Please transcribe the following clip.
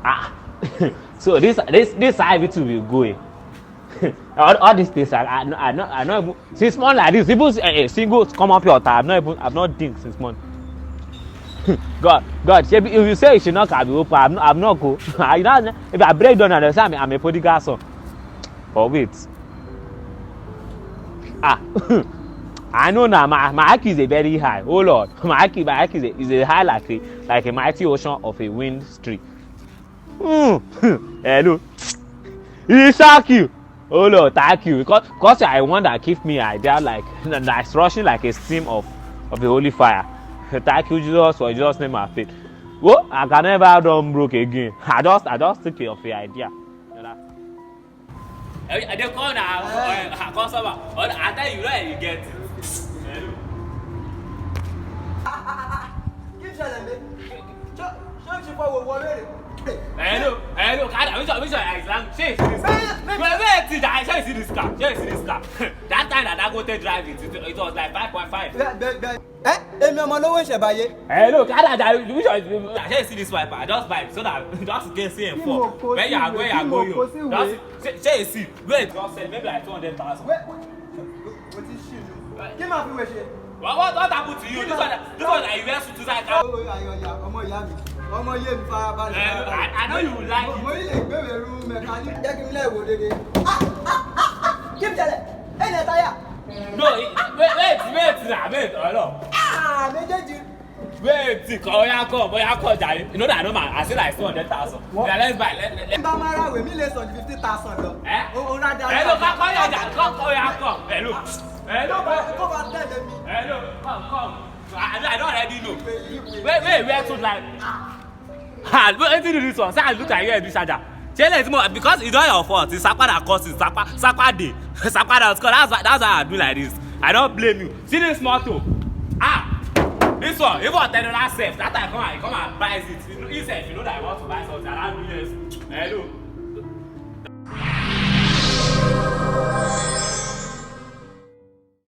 Ah, so this how everything will go. All these things I not even since month like this. Even single come up your time. I've not think since month. God, if you say you should not be open, I'm not go. If I break down and say I'm a prodigal son. But wait. Ah, I know now my IQ is a very high. Oh Lord, my IQ is a high like a mighty ocean of a wind streak. Hello. He shock you. Oh Lord, thank you. Because I want that give me idea like that's rushing like a stream of the holy fire. Thank you, Jesus, for Jesus' name and faith. Well, I can never done broke again. I just take care of the idea. I dey call na customer. I tell you where you get. Keep telling me. Show you for what ready. Hello, which one exam? Shey wait, I shey see this car. That time that I go take drive it was like 5.5. Èmi ọmọ lówó ìṣẹ̀báyé. Hello, which one? I shey see this wiper. I just buy it so that just get see him for. Where you are going, just shey see. Wait, just say maybe like 200,000. What is she? Kí máa fi wẹ̀ ṣe? What happened to you? This one that you wear suit inside car. Ọmọ ìyá mi. Ọmọ yé mi farabalẹ̀. I know you would like it. Mo ilé ìgbéwèé rú mẹ̀káníkì. Jẹ́ kí n lé ìwò dédé. Keep telling. Ẹ̀yin ẹ̀ táyà. No, wait, hold Méjèèjì. wait, come, jare. You know that no man, I say like 200,000. Yeah, let's buy. Bá máa ra wèmí lè sọ ju 50,000 lọ. Òun rà dáadáa. Hello, come. Hello. Kó bá tẹ̀lé mi. Hello, come. I don't already know. Wait, where to like? Wait, do this one. Say I look at you and do charger. Because it's not your fault. It's Sapa that causes Sapa day. Sapa that cause. That's why I do like this. I don't blame you. See this motor? This one. Even $10 safe. That time come and buy it. He said, if you know that I want to buy something, I'll do this. Hello.